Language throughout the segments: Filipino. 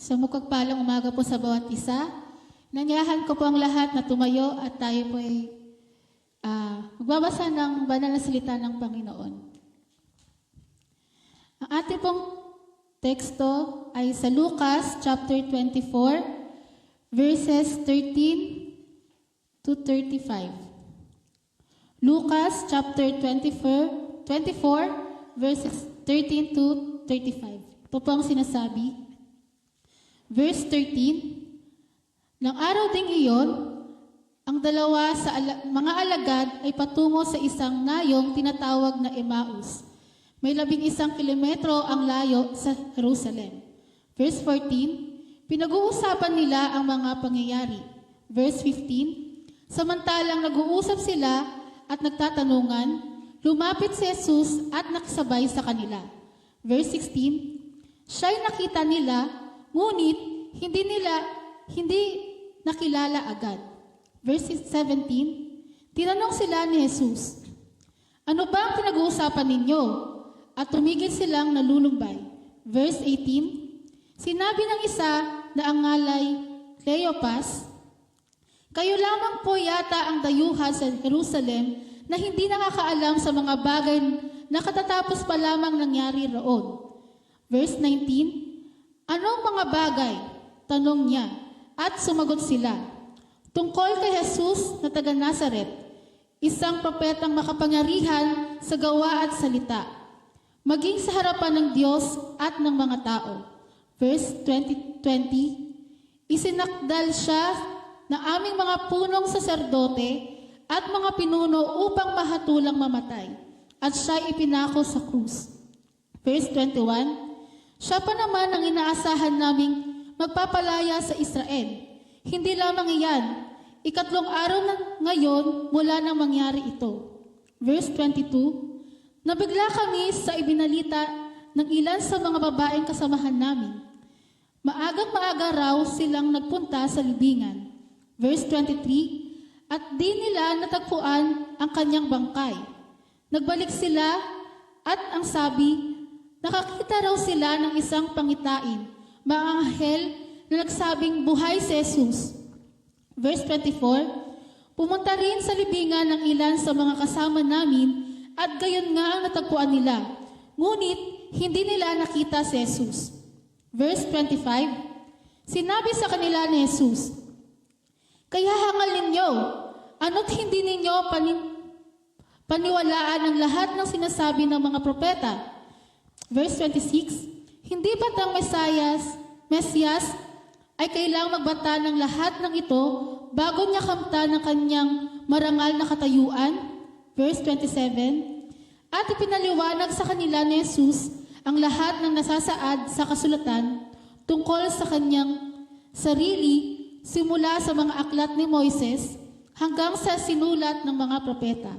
Sa mukagpalang umaga po sa bawat isa, nanyahan ko po ang lahat na tumayo at tayo po ay magbabasa ng banal na salita ng Panginoon. Ang ating pong teksto ay sa Lucas chapter 24, verses 13 to 35. Lucas chapter 24, verses 13 to 35. Ito po ang sinasabi. Verse 13, Nang araw ding iyon, ang dalawa sa mga alagad ay patungo sa isang nayong tinatawag na Emmaus. May 11 kilometro ang layo sa Jerusalem. Verse 14, pinag-uusapan nila ang mga pangyayari. Verse 15, samantalang nag-uusap sila at nagtatanungan, lumapit si Jesus at nakasabay sa kanila. Verse 16, siya'y nakita nila, ngunit hindi nakilala agad. Verse 17, tinanong sila ni Jesus, ano ba ang pinag-uusapan ninyo? At tumigil silang nalulumbay. Verse 18, sinabi ng isa na ang ngalay Cleopas, kayo lamang po yata ang dayuhan sa Jerusalem na hindi nakakaalam sa mga bagay na katatapos pa lamang nangyari roon. Verse 19, anong mga bagay? Tanong niya, at sumagot sila, tungkol kay Jesus na taga Nazaret, isang propetang makapangyarihan sa gawa at salita, maging sa harapan ng Diyos at ng mga tao. Verse 20, isinakdal siya ng aming mga punong saserdote at mga pinuno upang mahatulang mamatay, at siya ipinako sa krus. Verse 21, siya pa naman ang inaasahan naming magpapalaya sa Israel. Hindi lamang iyan, 3 araw na ngayon mula nang mangyari ito. Verse 22, nabigla kami sa ibinalita ng ilan sa mga babaeng kasamahan namin. Maagang-maaga raw silang nagpunta sa libingan. Verse 23, at di nila natagpuan ang kanyang bangkay. Nagbalik sila at ang sabi, nakakita raw sila ng isang pangitain, mga anghel na nagsabing buhay si Jesus. Verse 24, pumunta rin sa libingan ng ilan sa mga kasama namin at gayon nga ang natagpuan nila. Ngunit hindi nila nakita si Jesus. Verse 25, sinabi sa kanila ni Jesus, kaya hangal ninyo, ano't hindi ninyo paniwalaan ang lahat ng sinasabi ng mga propeta. Verse 26, hindi ba't ang Mesiyas ay kailangang magbanta ng lahat ng ito bago niya kamta ng kanyang marangal na katayuan? Verse 27, at ipinaliwanag sa kanila ni Jesus ang lahat ng nasasaad sa kasulatan tungkol sa kanyang sarili simula sa mga aklat ni Moises hanggang sa sinulat ng mga propeta.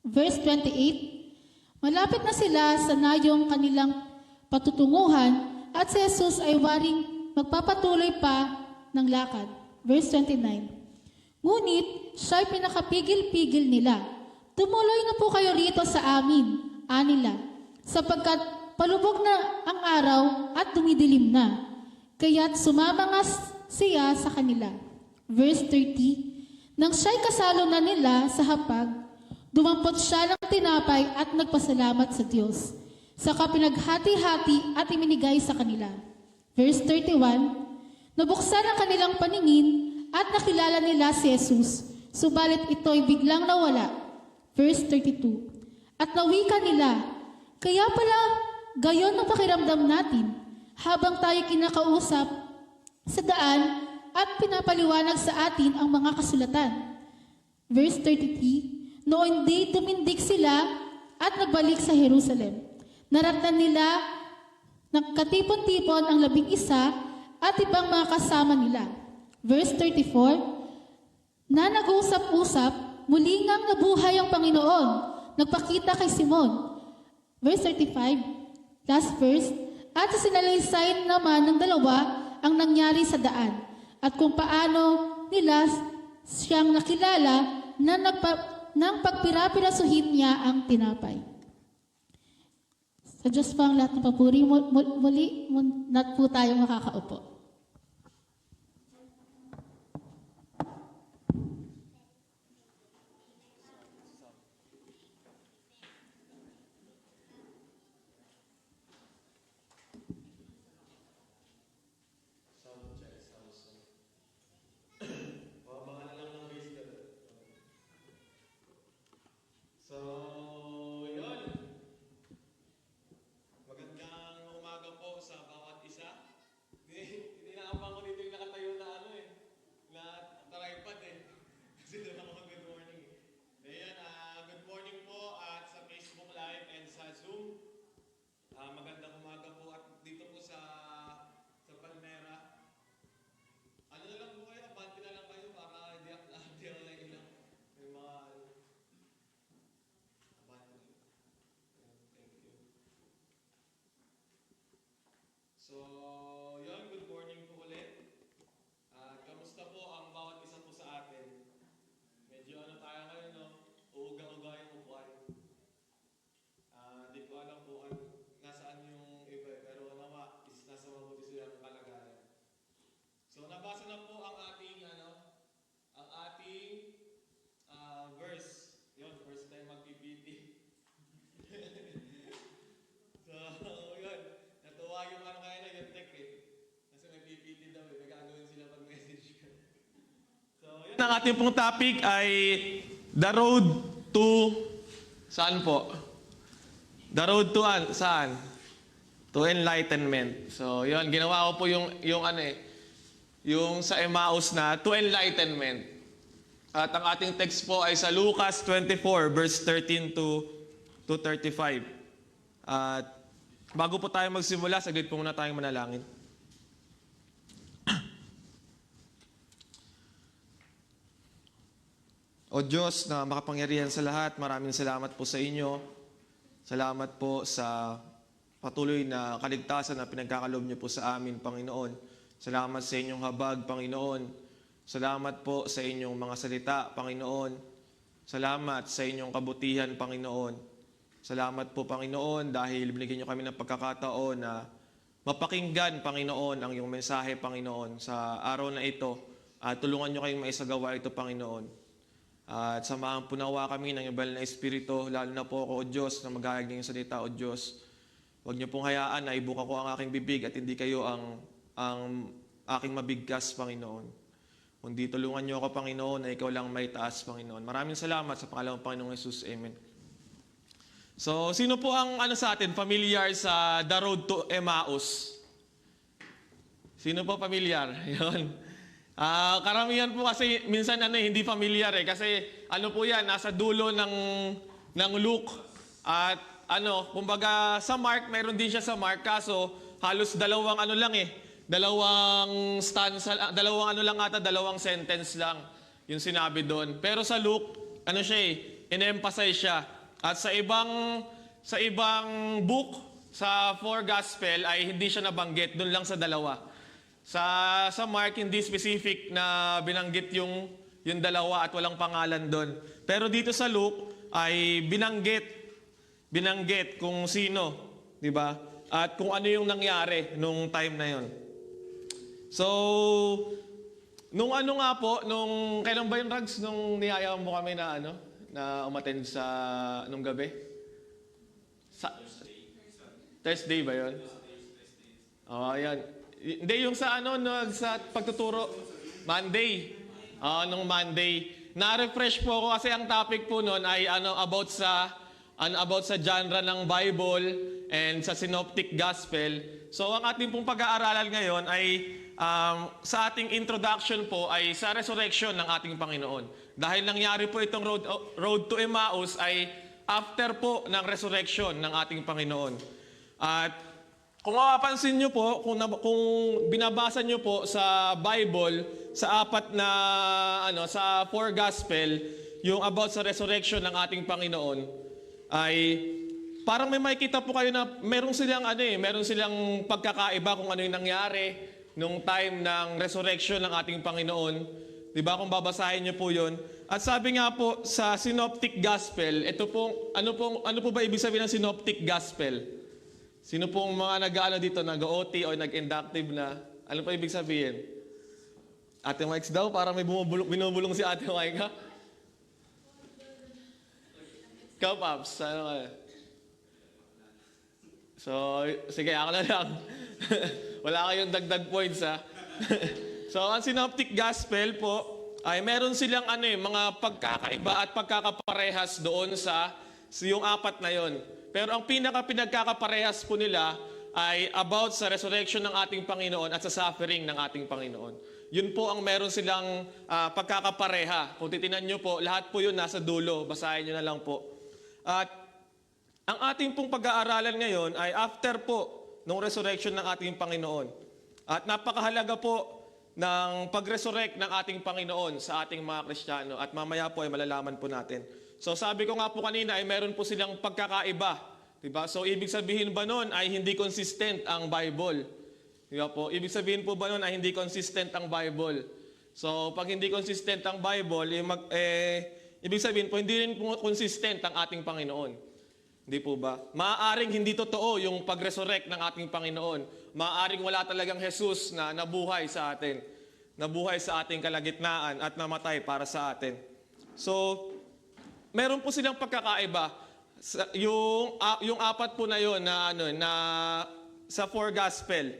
Verse 28, malapit na sila sa nayong kanilang patutunguhan at si Jesus ay waring magpapatuloy pa ng lakad. Verse 29, ngunit siya'y pinakapigil-pigil nila. Tumuloy na po kayo rito sa amin, anila, sapagkat palubog na ang araw at dumidilim na. Kaya't sumama nga siya sa kanila. Verse 30, nang siya'y kasalo na nila sa hapag, dumampot siya ng tinapay at nagpasalamat sa Diyos. Saka pinaghati-hati at iminigay sa kanila. Verse 31, nabuksan ang kanilang paningin at nakilala nila si Jesus, subalit ito'y biglang nawala. Verse 32, at nawika nila, kaya pala gayon ang pakiramdam natin habang tayo kinakausap sa daan at pinapaliwanag sa atin ang mga kasulatan. Verse 33, noon di tumindig sila at nagbalik sa Jerusalem. Naratnan nila ng katipon-tipon ang 11 at ibang mga kasama nila. Verse 34, na nag-usap-usap, muli ngang nabuhay ang Panginoon, nagpakita kay Simon. Verse 35, last verse, at sinalaysay naman ng dalawa ang nangyari sa daan at kung paano nila siyang nakilala na nang pagpirapirasuhin niya ang tinapay. Sa Diyos po ang lahat ng papuri. Muli na po tayo makakaupo. So, yun. Magandang umaga po sa bawat isa. Inaabang ko dito yung nakatayo na na tripod Kasi doon ako good morning. Ayan, good morning po at sa Facebook Live and sa Zoom. Magandang umaga po at dito po sa Palmera. Ano na lang po kayo, abante na lang kayo para hindi ako ilang. May mga So, yun, good morning po ulit. Kamusta po ang bawat isa po sa atin? Medyo tayo ngayon, no? Uuga-uga yung upuan. Di ko alam po nasaan yung iba, pero nawa, nasa mabuti silang kalagayan. So, nabasa na po ang ating, verse. Yun, first time mag-PPT. So, yun. Natuwa yung kaya na yung tech Kasi may PPT daw may gagawin sila pag message ka. So, yun. Ang ating pong topic ay the road to saan po? The road to saan? To enlightenment. So, yun. Ginawa ko po yung sa Emmaus na to enlightenment. At ang ating text po ay sa Lucas 24 verse 13 to 35. At bago po tayo magsimula, saglit po muna tayong manalangin. O Diyos na makapangyarihan sa lahat, maraming salamat po sa inyo. Salamat po sa patuloy na kaligtasan na pinagkakaloob niyo po sa amin, Panginoon. Salamat sa inyong habag, Panginoon. Salamat po sa inyong mga salita, Panginoon. Salamat sa inyong kabutihan, Panginoon. Salamat po, Panginoon, dahil binigyan niyo kami ng pagkakataon na mapakinggan, Panginoon, ang iyong mensahe, Panginoon, sa araw na ito. At tulungan niyo kayong maisagawa ito, Panginoon. At samahan po nawa kami ng ibal na Espiritu, lalo na po ako, O Diyos, na maghahayag ng iyong salita, O Diyos. Huwag niyo pong hayaan na ibuka ko ang aking bibig at hindi kayo ang aking mabigkas, Panginoon. Kundi tulungan niyo ako, Panginoon, na ikaw lang may taas, Panginoon. Maraming salamat sa pangalan ng Panginoong Jesus. Amen. So, sino po ang sa atin, familiar sa The Road to Emmaus? Sino po familiar? Yun. Karamihan po kasi minsan hindi familiar kasi po yan, nasa dulo ng Luke. At kumbaga sa Mark, mayroon din siya sa Mark, kaso halos dalawang dalawang stanza, dalawang sentence lang yung sinabi doon. Pero sa Luke, in-emphasize siya. At sa ibang book, sa 4 gospel ay hindi siya nabanggit, doon lang sa dalawa. Sa Mark, hindi specific na binanggit yung dalawa at walang pangalan doon. Pero dito sa Luke ay binanggit kung sino, di ba? At kung ano yung nangyari nung time na yon. So, nung kailan ba yung Rags? Nung niyayaan mo kami na na umattend sa nung gabi? Thursday ba yun? Ayan. Hindi, yung sa sa pagtuturo. Monday. Nung Monday. Na-refresh po ako kasi ang topic po noon ay about sa genre ng Bible and sa Synoptic Gospel. So, ang ating pong pag-aaralan ngayon ay sa ating introduction po ay sa resurrection ng ating Panginoon. Dahil nangyari po itong road to Emmaus ay after po ng resurrection ng ating Panginoon. At kung mapapansin nyo po, kung binabasa nyo po sa Bible, sa sa 4 gospel, yung about sa resurrection ng ating Panginoon, ay parang may makikita po kayo na meron silang pagkakaiba kung ano yung nangyari nung time ng resurrection ng ating Panginoon. Diba? Kung babasahin niyo po yun. At sabi nga po sa Synoptic Gospel, ito po, ano po ba ibig sabihin ng Synoptic Gospel? Sino pong mga nag-ano dito, nag-OT o nag-inductive na? Ano pa ibig sabihin? Ate Mike's daw, parang may binubulong si Ate Mike, ha? Ikaw, Paps, ano ka? So, sige, ako na lang. Wala kayong dagdag points, ha? So, ang Synoptic Gospel po, ay meron silang mga pagkakaiba at pagkakaparehas doon sa yung apat na yon. Pero ang pinagkakaparehas po nila ay about sa resurrection ng ating Panginoon at sa suffering ng ating Panginoon. Yun po ang meron silang pagkakapareha. Kung titinan nyo po, lahat po yun nasa dulo. Basahin nyo na lang po. At ang ating pong pag-aaralan ngayon ay after po ng resurrection ng ating Panginoon. At napakahalaga po ng pag-resurrect ng ating Panginoon sa ating mga Kristiyano. At mamaya po ay malalaman po natin. So sabi ko nga po kanina ay meron po silang pagkakaiba. Diba? So ibig sabihin ba nun ay hindi consistent ang Bible? Diba po? Ibig sabihin po ba nun ay hindi consistent ang Bible? So pag hindi consistent ang Bible, ibig sabihin po hindi rin po consistent ang ating Panginoon. Hindi po ba? Maaaring hindi totoo yung pag-resurrect ng ating Panginoon. Maaaring wala talagang Jesus na nabuhay sa atin. Nabuhay sa ating kalagitnaan at namatay para sa atin. So, meron po silang pagkakaiba. Yung apat po na yon na sa four gospel.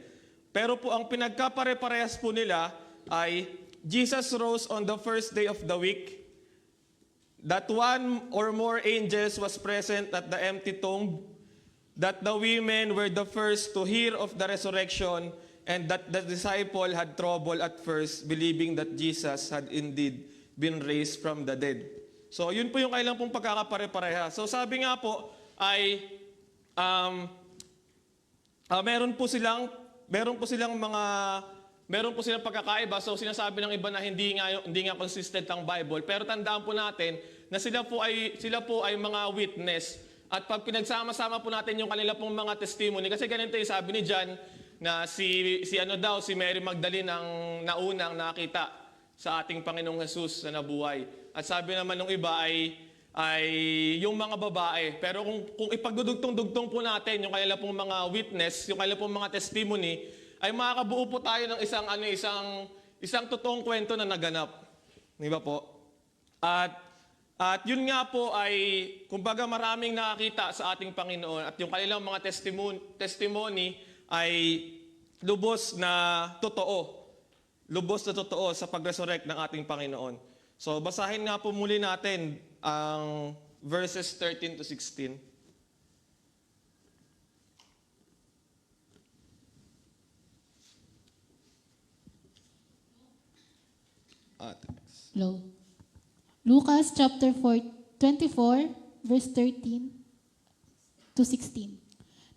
Pero po ang pinagkapare-parehas po nila ay Jesus rose on the first day of the week. That one or more angels was present at the empty tomb. That the women were the first to hear of the resurrection, and that the disciple had trouble at first, believing that Jesus had indeed been raised from the dead. So, yun po yung kailang pong pagkakapare-pareha. So, sabi nga po ay meron po silang pagkakaiba. So, sinasabi ng iba na hindi nga consistent ang Bible. Pero tandaan po natin na sila po ay mga witness. At pag pinagsama-sama po natin yung kanila pong mga testimony, kasi ganito yung sabi ni John na si Mary Magdalene ang naunang nakita sa ating Panginoong Jesus na nabuhay. At sabi naman ng iba ay yung mga babae. Pero kung ipagdudugtong-dugtong po natin yung kanila pong mga witness, yung kanila pong mga testimony, ay makakabuo po tayo ng isang totoong kwento na naganap. Di ba po? At yun nga po ay, kumbaga maraming nakakita sa ating Panginoon at yung kanilang mga testimony ay lubos na totoo. Lubos na totoo sa pag-resurrect ng ating Panginoon. So basahin nga po muli natin ang verses 13 to 16. Hello. Lucas chapter 24, verse 13 to 16.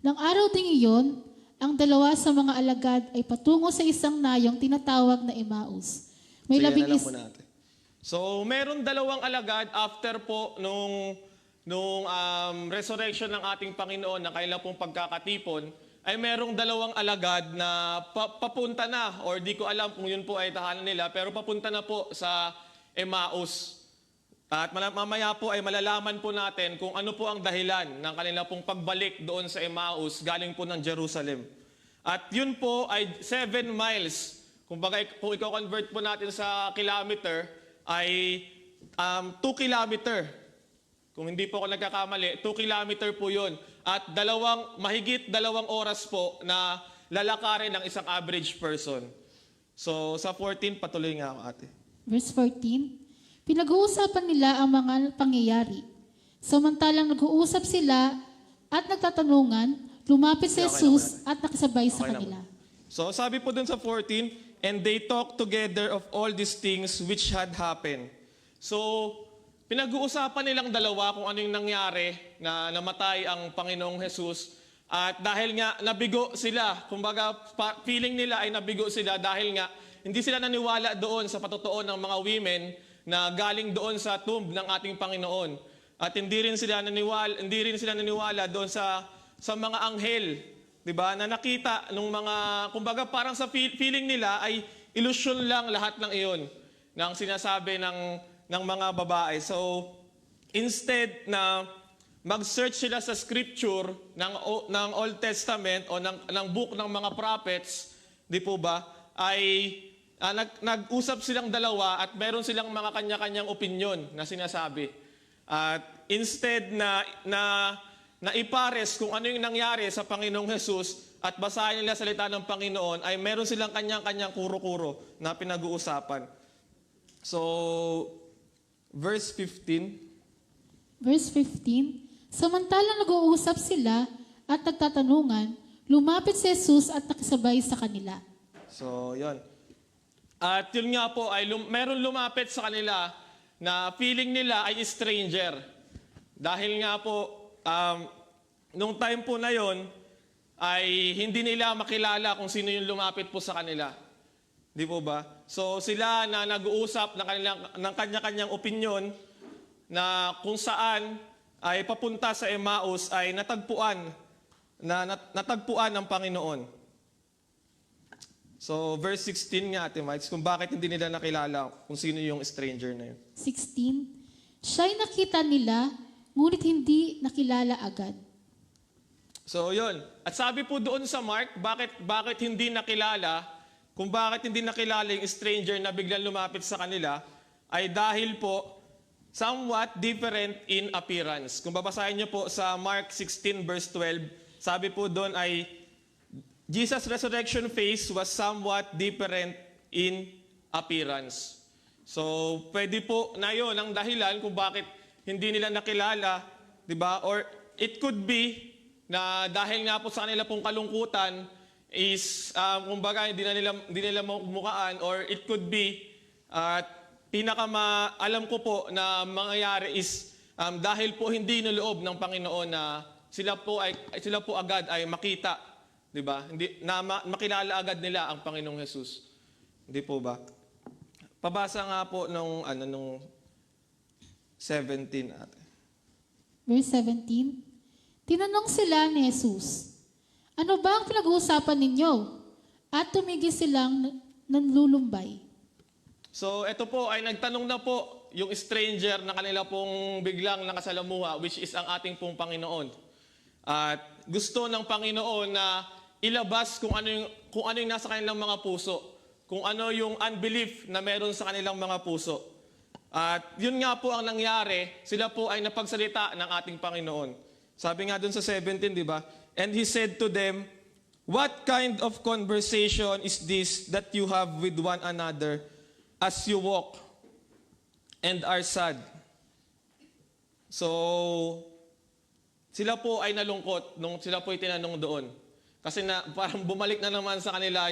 Nang araw ding iyon, ang dalawa sa mga alagad ay patungo sa isang nayong tinatawag na Emmaus. May Sige, labing na lang po natin. So, meron dalawang alagad after po nung resurrection ng ating Panginoon na kailan pong pagkakatipon, ay merong dalawang alagad na papunta na, or di ko alam kung yun po ay tahanan nila, pero papunta na po sa Emmaus. At mamaya po ay malalaman po natin kung ano po ang dahilan ng kanila pong pagbalik doon sa Emmaus galing po ng Jerusalem. At yun po ay 7 miles. Kung i-convert po natin sa kilometer, ay 2 kilometer. Kung hindi po ako nagkakamali, 2 kilometer po yun. At mahigit 2 oras po na lalakarin ng isang average person. So sa 14, patuloy nga ako ate. Verse 14, pinag-uusapan nila ang mga pangyayari. Samantalang nag-uusap sila at nagtatanungan, lumapit si Jesus at nakisabay sa kanila. So sabi po dun sa 14, and they talked together of all these things which had happened. So, pinag-uusapan nilang dalawa kung ano yung nangyari na namatay ang Panginoong Jesus. At dahil nga nabigo sila, kumbaga feeling nila ay nabigo sila dahil nga hindi sila naniwala doon sa patotoo ng mga women na galing doon sa tomb ng ating Panginoon. At hindi rin sila naniwala doon sa mga anghel, 'di ba? Na nakita nung mga, kumbaga parang sa feeling nila ay illusion lang lahat ng iyon ng sinasabi ng mga babae. So instead na mag-search sila sa scripture ng Old Testament o ng book ng mga prophets, di po ba, ay nag-usap silang dalawa at meron silang mga kanya-kanyang opinion na sinasabi. At instead na ipares kung ano yung nangyari sa Panginoong Jesus at basahin nila salita ng Panginoon, ay meron silang kanyang-kanyang kuro-kuro na pinag-uusapan. So, verse 15. Verse 15, samantalang nag-uusap sila at nagtatanungan, lumapit si Jesus at nakisabay sa kanila. So, yon. At yun nga po, ay meron lumapit sa kanila na feeling nila ay stranger. Dahil nga po, nung time po na yon, ay hindi nila makilala kung sino yung lumapit po sa kanila. Di po ba? So sila na nag-uusap ng kanya-kanyang opinion na kung saan ay papunta sa Emmaus ay natagpuan ng Panginoon. So verse 16 nga, Ate Mites, kung bakit hindi nila nakilala kung sino yung stranger na yun. 16, siya'y nakita nila, ngunit hindi nakilala agad. So yun. At sabi po doon sa Mark, bakit hindi nakilala, kung bakit hindi nakilala yung stranger na biglang lumapit sa kanila, ay dahil po somewhat different in appearance. Kung babasahin niyo po sa Mark 16 verse 12, sabi po doon ay Jesus' resurrection face was somewhat different in appearance. So, pwede po na yun ang dahilan kung bakit hindi nila nakilala, di ba? Or it could be na dahil nga po sa kanila pong kalungkutan is, kumbaga, hindi nila mukhaan, or it could be, alam ko po na mangyayari is, dahil po hindi niloob ng Panginoon na sila po agad ay makita. Di ba? Makilala agad nila ang Panginoong Jesus. Hindi po ba? Pabasa nga po nung 17 ate. Verse 17, tinanong sila ni Jesus, ano ba ang pinag-uusapan ninyo? At tumigil silang nanlulumbay. So, ito po ay nagtanong na po yung stranger na kanila pong biglang nakasalamuha, which is ang ating pong Panginoon. At gusto ng Panginoon na ilabas kung ano yung nasa kanilang mga puso, kung ano yung unbelief na meron sa kanilang mga puso. At yun nga po ang nangyari, sila po ay napagsalita ng ating Panginoon. Sabi nga dun sa 17, di ba? And He said to them, what kind of conversation is this that you have with one another as you walk and are sad? So, sila po ay nalungkot nung sila po ay tinanong doon. Kasi parang bumalik na naman sa kanila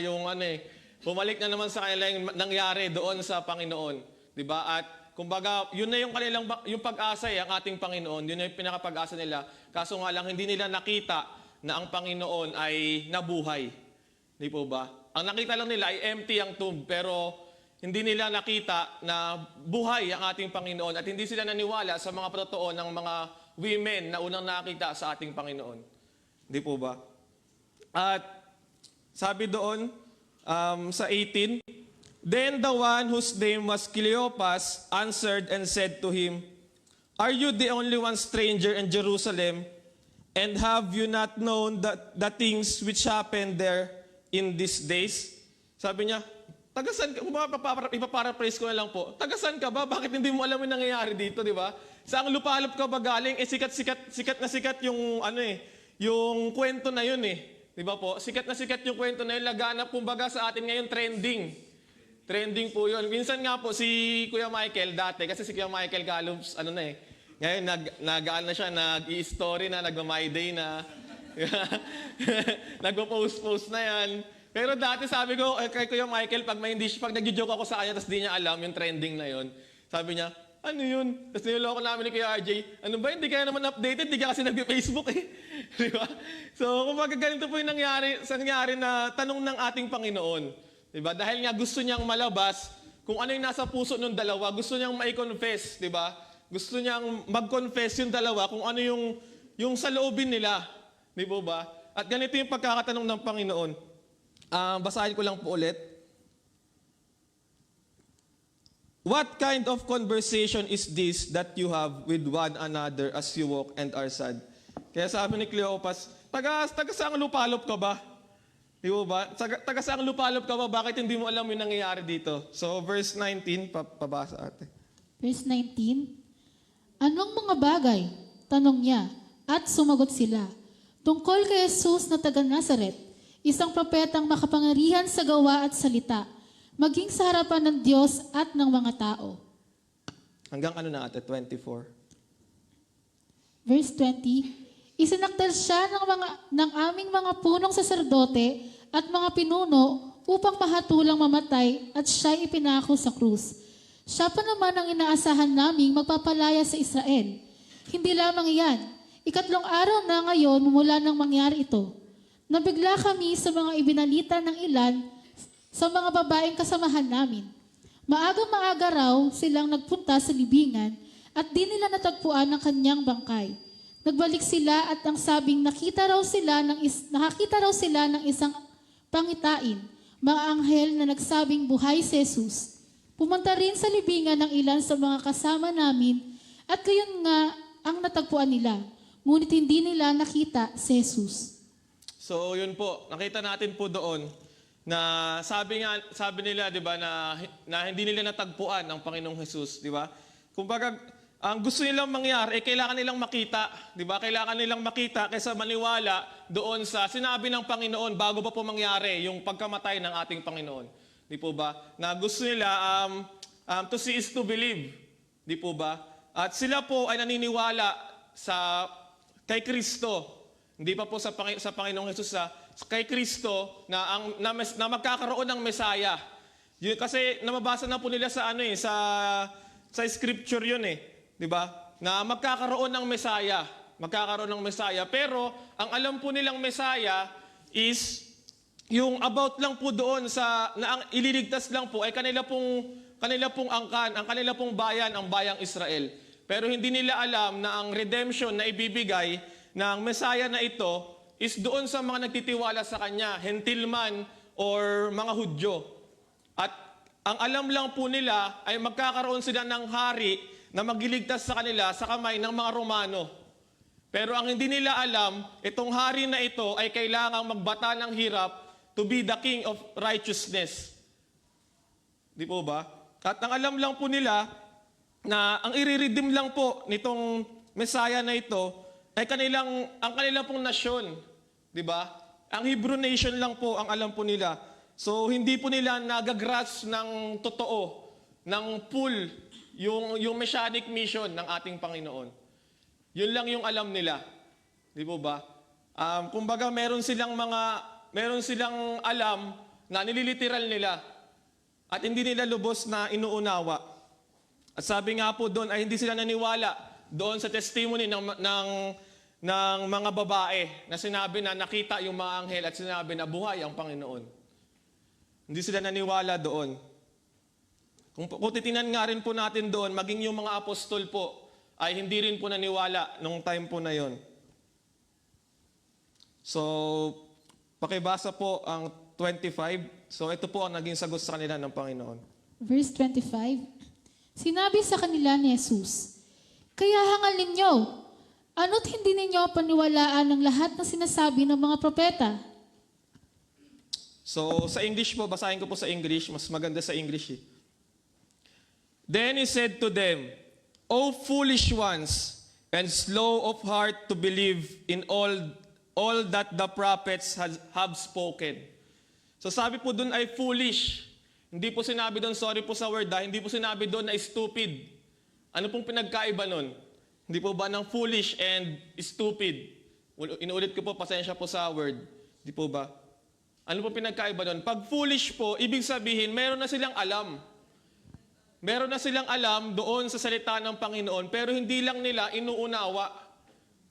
bumalik na naman sa kanila yung nangyari doon sa Panginoon. 'Di ba? At kumbaga, yun na yung kanilang yung pag-asa ang ating Panginoon. Yun na yung pinaka-pag-asa nila. Kaso nga lang hindi nila nakita na ang Panginoon ay nabuhay. Di po ba? Ang nakita lang nila ay empty ang tomb, pero hindi nila nakita na buhay ang ating Panginoon at hindi sila naniwala sa mga protoo ng mga women na unang nakita sa ating Panginoon. Di po ba? At sabi doon sa 18, then the one whose name was Cleopas answered and said to him, are you the only one stranger in Jerusalem, and have you not known the things which happened there in these days? Sabi niya, tagasan ka, ipaparaphrase ko na lang po, tagasan ka ba? Bakit hindi mo alam yung nangyayari dito, di ba? Saang lupalop ka ba galing? Sikat yung yung kwento na yun Di ba po? Sikat yung kwento na yun. Laganap kumbaga sa atin ngayon trending. Trending po yun. Minsan nga po si Kuya Michael dati, kasi si Kuya Michael Galums, ngayon nag-aan na siya, nag-i-story na, nagma-my day na. Nagpo-post na yan. Pero dati sabi ko kay Kuya Michael, pag nag-joke ako sa kanya, tapos di niya alam yung trending na yun, sabi niya, ano yun? Tapos niloloko namin ni Kuya RJ, ano ba, hindi kaya naman updated, hindi ka kasi nag-Facebook Di ba? So, kumbaga ganito po yung nangyari na tanong ng ating Panginoon. Di ba? Dahil nga gusto niyang malabas kung ano yung nasa puso ng dalawa, gusto niyang mai-confess, di ba? Gusto niyang mag-confess yung dalawa kung ano yung sa loobin nila. Di po ba? At ganito yung pagkakatanong ng Panginoon. Basahin ko lang po ulit. What kind of conversation is this that you have with one another as you walk and are sad? Kaya sabi ni Cleopas, taga saang lupalop ka ba? Di mo ba? Taga saang lupalop ka ba? Bakit hindi mo alam yung nangyayari dito? So verse 19, pabasa ate. Verse 19, anong mga bagay? Tanong niya, at sumagot sila. Tungkol kay Jesus na taga Nazaret, isang propetang makapangyarihan sa gawa at salita, maging sa harapan ng Diyos at ng mga tao. Hanggang ano na ate? 24. Verse 20, isinakdal siya ng aming mga punong saserdote at mga pinuno upang mahatulang mamatay at siya'y ipinako sa krus. Siya pa naman ang inaasahan naming magpapalaya sa Israel. Hindi lamang iyan, 3 araw na ngayon mula nang mangyari ito. Nabigla kami sa mga ibinalita ng ilan sa mga babaeng kasamahan namin. Maaga-maaga raw silang nagpunta sa libingan at di nila natagpuan ang kanyang bangkay. Nagbalik sila at ang sabing nakakita raw sila ng isang pangitain, mga anghel na nagsabing buhay si Jesus. Pumunta rin sa libingan ng ilan sa mga kasama namin at gayon nga ang natagpuan nila. Ngunit hindi nila nakita si Jesus. So yun po, nakita natin po doon na sabi nila, 'di ba, na hindi nila natagpuan ang Panginoong Hesus, 'di ba? Kumbaga, ang gusto nilang mangyari kailangan nilang makita, 'di ba? Kailangan nilang makita kaysa maniwala doon sa sinabi ng Panginoon bago pa po mangyari yung pagkamatay ng ating Panginoon. 'Di po ba? Na gusto nila to see is to believe, 'di po ba? At sila po ay naniniwala kay Kristo. Hindi pa po sa Panginoong Hesus, kay Kristo na magkakaroon ng Mesaya. Yun, kasi namabasa na po nila sa sa scripture yun 'di ba? Na magkakaroon ng Mesaya, pero ang alam po nilang Mesaya is yung about lang po doon na ang ililigtas lang po ay kanila pong angkan, ang kanila pong bayan, ang bayang Israel. Pero hindi nila alam na ang redemption na ibibigay ng Mesaya na ito is doon sa mga nagtitiwala sa Kanya, Hentil man or mga Hudyo. At ang alam lang po nila ay magkakaroon sila ng hari na magliligtas sa kanila sa kamay ng mga Romano. Pero ang hindi nila alam, itong hari na ito ay kailangang magbata ng hirap to be the king of righteousness. Di po ba? At ang alam lang po nila na ang i-redeem lang po nitong Mesaya na ito ay ang kanilang pong nasyon, 'di ba? Ang Hebrew nation lang po ang alam po nila. So hindi po nila nagagrasp ng totoo, ng full yung messianic mission ng ating Panginoon. Yun lang yung alam nila. 'Di po ba? Kumbaga meron silang alam na nililiteral nila at hindi nila lubos na inuunawa. At sabi nga po doon ay hindi sila naniwala doon sa testimony ng mga babae na sinabi na nakita yung mga anghel at sinabi na buhay ang Panginoon. Hindi sila naniwala doon. Kung titingnan nga rin po natin doon, maging yung mga apostol po ay hindi rin po naniwala nung time po na yon. So, pakibasa po ang 25. So, ito po ang naging sagot sa kanila ng Panginoon. Verse 25, sinabi sa kanila ni Jesus, kaya hangal ninyo, ano't hindi ninyo paniwalaan ng lahat ng sinasabi ng mga propeta? So, sa English po, basahin ko po sa English. Mas maganda sa English eh. Then he said to them, O foolish ones, and slow of heart to believe in all that the prophets have spoken. So sabi po dun ay foolish. Hindi po sinabi doon, sorry po sa word hindi po sinabi doon na stupid. Ano pong pinagkaiba nun? Hindi po ba ng foolish and stupid? Inuulit ko po, pasensya po sa word. Hindi po ba? Ano po pinagkaiba doon? Pag foolish po, ibig sabihin, meron na silang alam. Meron na silang alam doon sa salita ng Panginoon, pero hindi lang nila inuunawa.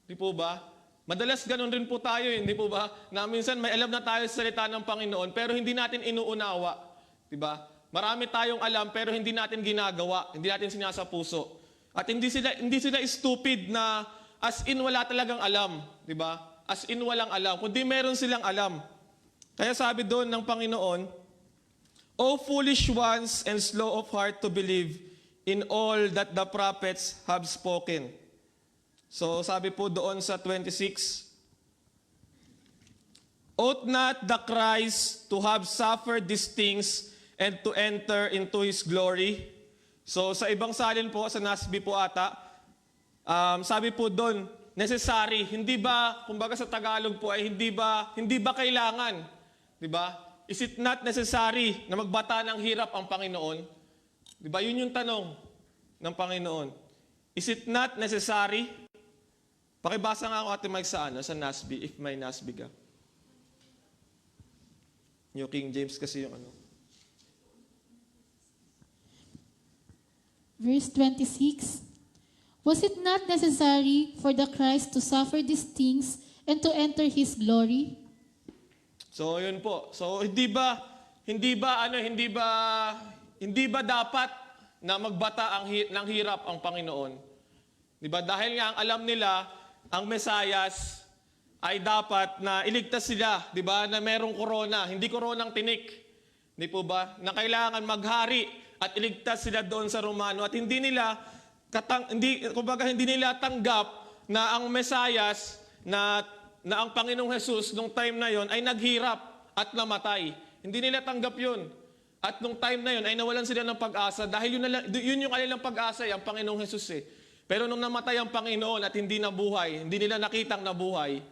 Hindi po ba? Madalas ganun rin po tayo, hindi po ba? Na minsan may alam na tayo sa salita ng Panginoon, pero hindi natin inuunawa. Di ba? Marami tayong alam pero hindi natin ginagawa, hindi natin sinasapuso. At hindi sila stupid na as in wala talagang alam, di ba? As in walang alam, kundi meron silang alam. Kaya sabi doon ng Panginoon, O foolish ones and slow of heart to believe in all that the prophets have spoken. So sabi po doon sa 26, ought not the Christ to have suffered these things and to enter into His glory? So sa ibang salin po, sa NASB po ata, sabi po doon, necessary. Hindi ba, kumbaga sa Tagalog po ay hindi ba kailangan? Di ba? Is it not necessary na magbata ng hirap ang Panginoon? Di ba? Yun yung tanong ng Panginoon. Is it not necessary? Pakibasa nga ako, Ate Mike, sa NASB, if may NASB ka. New King James kasi yung ano. Verse 26, was it not necessary for the Christ to suffer these things and to enter His glory? So yun po. So hindi ba dapat na magbata ng hirap ang Panginoon? 'Di ba? Dahil nga ang alam nila ang Mesayas ay dapat na iligtas sila, 'di ba? Na merong corona, hindi coronang tinik. Hindi po ba? Na kailangan maghari at iligtas sila doon sa Romano at hindi nila tanggap na ang Mesayas na ang Panginoong Jesus nung time na yon ay naghirap at namatay. Hindi nila tanggap yun. At nung time na yon ay nawalan sila ng pag-asa dahil yun yung kanilang pag-asa ang Panginoong Jesus eh. Pero nung namatay ang Panginoon at hindi nabuhay, hindi nila nakitang nabuhay,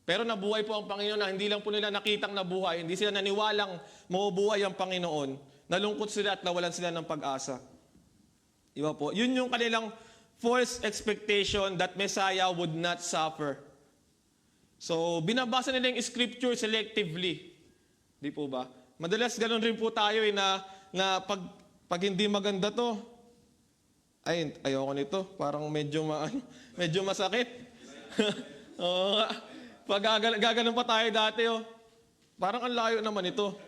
pero nabuhay po ang Panginoon na hindi lang po nila nakitang nabuhay, hindi sila naniwalang mabubuhay ang Panginoon, nalungkot sila at nawalan sila ng pag-asa. Diba po? Yun yung kanilang false expectation that Messiah would not suffer. So, binabasa nila yung scripture selectively. Di po ba? Madalas ganun rin po tayo na pag hindi maganda to, ay, ayoko nito. Parang medyo masakit. Oo nga. Pag gaganon pa tayo dati, parang ang layo naman ito.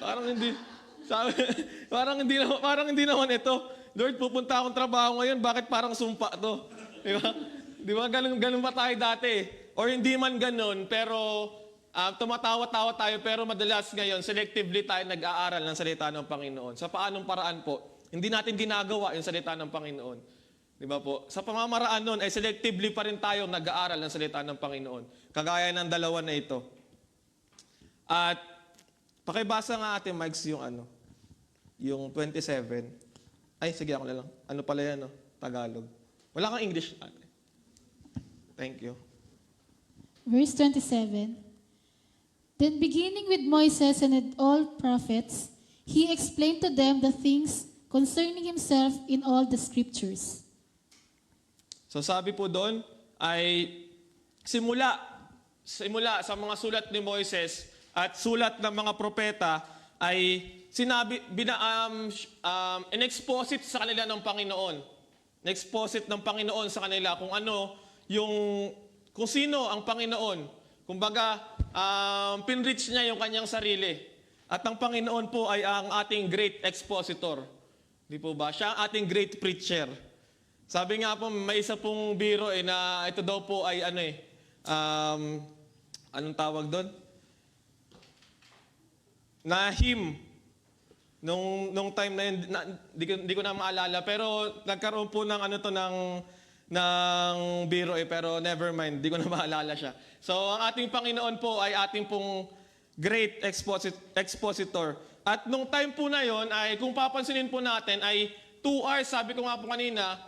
Parang hindi naman ito. Lord, pupunta akong trabaho ngayon, bakit parang sumpa to? Di ba? Di ba? Ganun pa tayo dati. Or hindi man ganun, pero tumatawa-tawa tayo, pero madalas ngayon, selectively tayo nag-aaral ng salita ng Panginoon. Sa paanong paraan po? Hindi natin ginagawa yung salita ng Panginoon. Di ba po? Sa pamamaraan nun, ay selectively pa rin tayo nag-aaral ng salita ng Panginoon. Kagaya ng dalawa na ito. At pakibasa nga Ate Mike yung 27. Ay, sige ako na lang. Ano pala yan, Tagalog. Wala kang English. Thank you. Verse 27, then beginning with Moses and all prophets, he explained to them the things concerning himself in all the scriptures. So sabi po doon ay simula sa mga sulat ni Moises at sulat ng mga propeta ay in-exposit sa kanila ng Panginoon. In-exposit ng Panginoon sa kanila kung sino ang Panginoon. Kumbaga, pinrich niya yung kanyang sarili. At ang Panginoon po ay ang ating great expositor. Di po ba? Siya ang ating great preacher. Sabi nga po, may isa pong biro na ito daw po ay anong tawag doon? Na hymn. Nung time na yun, di ko na maalala, pero nagkaroon po ng ng biro pero never mind, di ko na maalala siya. So, ang ating Panginoon po ay ating pong great expositor. At nung time po na yon ay, kung papansinin po natin, ay 2 hours, sabi ko nga po kanina,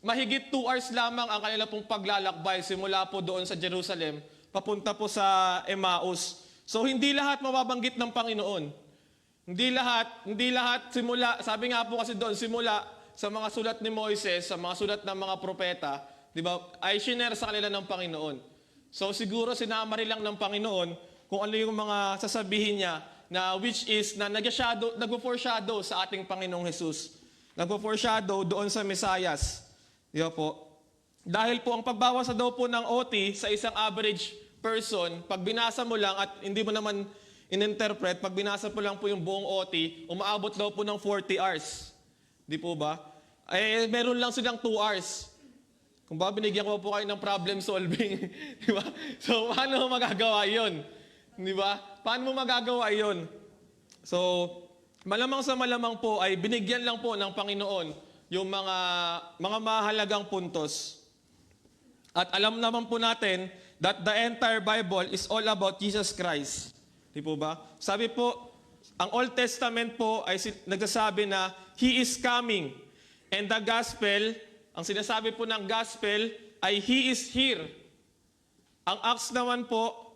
mahigit 2 hours lamang ang kanila pong paglalakbay simula po doon sa Jerusalem, papunta po sa Emmaus. So, hindi lahat mababanggit ng Panginoon. Hindi lahat simula, sabi nga po kasi doon, simula sa mga sulat ni Moises, sa mga sulat ng mga propeta, di ba, ay shinare sa kanila ng Panginoon. So siguro sinamari lang ng Panginoon kung ano yung mga sasabihin niya na which is na nag-foreshadow sa ating Panginoong Jesus. Nag-foreshadow doon sa Mesayas. Di ba po? Dahil po ang pagbawasa daw po ng OT sa isang average person, pag binasa mo lang at hindi mo naman in-interpret, pag binasa mo lang po yung buong OT, umaabot daw po ng 40 hours. Di po ba? Eh, meron lang silang 2 hours. Kung ba, binigyan ko po kayo ng problem solving. Di ba? So, paano mo magagawa yun? Di ba? Paano mo magagawa yun? So, malamang sa malamang po ay binigyan lang po ng Panginoon yung mga mahalagang puntos. At alam naman po natin that the entire Bible is all about Jesus Christ. Di po ba? Sabi po, ang Old Testament po ay nagsasabi na He is coming. And the gospel, ang sinasabi po ng gospel ay He is here. Ang Acts naman po,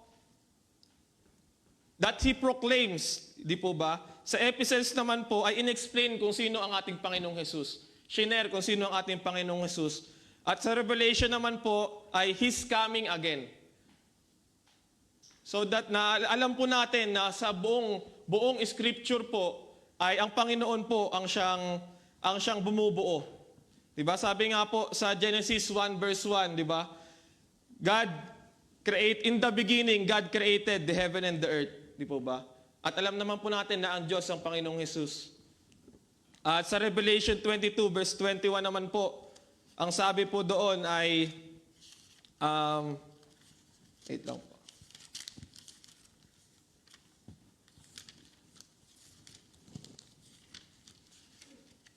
that He proclaims. Di po ba? Sa Epistles naman po ay inexplain kung sino ang ating Panginoong Jesus. Shinare kung sino ang ating Panginoong Jesus. At sa Revelation naman po ay He's coming again. So that na alam po natin na sa buong scripture po ay ang Panginoon po ang siyang bumubuo. 'Di ba? Sabi nga po sa Genesis 1 verse 1, 'di ba? In the beginning God created the heaven and the earth, 'di po ba? At alam naman po natin na ang Diyos ang Panginoong Jesus. At sa Revelation 22 verse 21 naman po, ang sabi po doon ay wait lang po.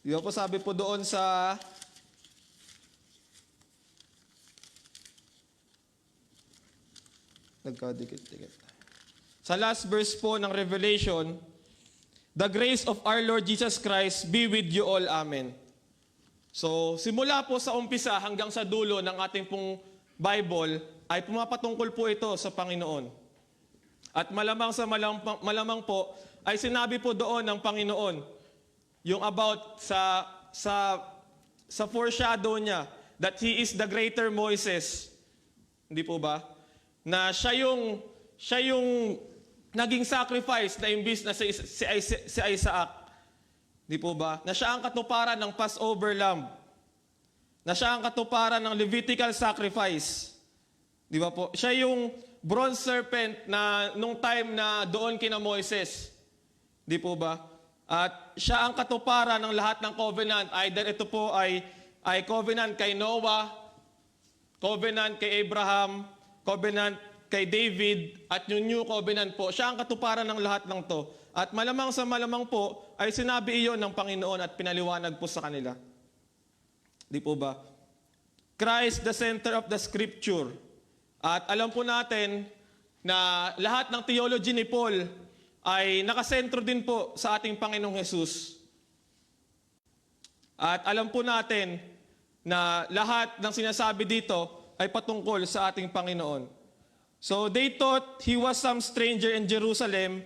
Di ba po sabi po doon sa nagkadikit-dikit. Sa last verse po ng Revelation, the grace of our Lord Jesus Christ be with you all. Amen. So, simula po sa umpisa hanggang sa dulo ng ating pong Bible, ay pumapatungkol po ito sa Panginoon. At malamang po, ay sinabi po doon ng Panginoon, yung about sa foreshadow niya, that He is the greater Moses. Hindi po ba? Na siya yung naging sacrifice na imbis na si Isaac. Di po ba? Na siya ang katuparan ng Passover lamb. Na siya ang katuparan ng Levitical sacrifice. Di ba po? Siya yung bronze serpent na nung time na doon kina Moises. Di po ba? At siya ang katuparan ng lahat ng covenant. Either ito po ay covenant kay Noah, covenant kay Abraham, covenant kay David, at yung new covenant po. Siya ang katuparan ng lahat ng to. At malamang sa malamang po, ay sinabi iyon ng Panginoon at pinaliwanag po sa kanila. Di po ba? Christ, the center of the Scripture. At alam po natin na lahat ng theology ni Paul ay nakasentro din po sa ating Panginoong Jesus. At alam po natin na lahat ng sinasabi dito ay patungkol sa ating Panginoon. So they thought He was some stranger in Jerusalem,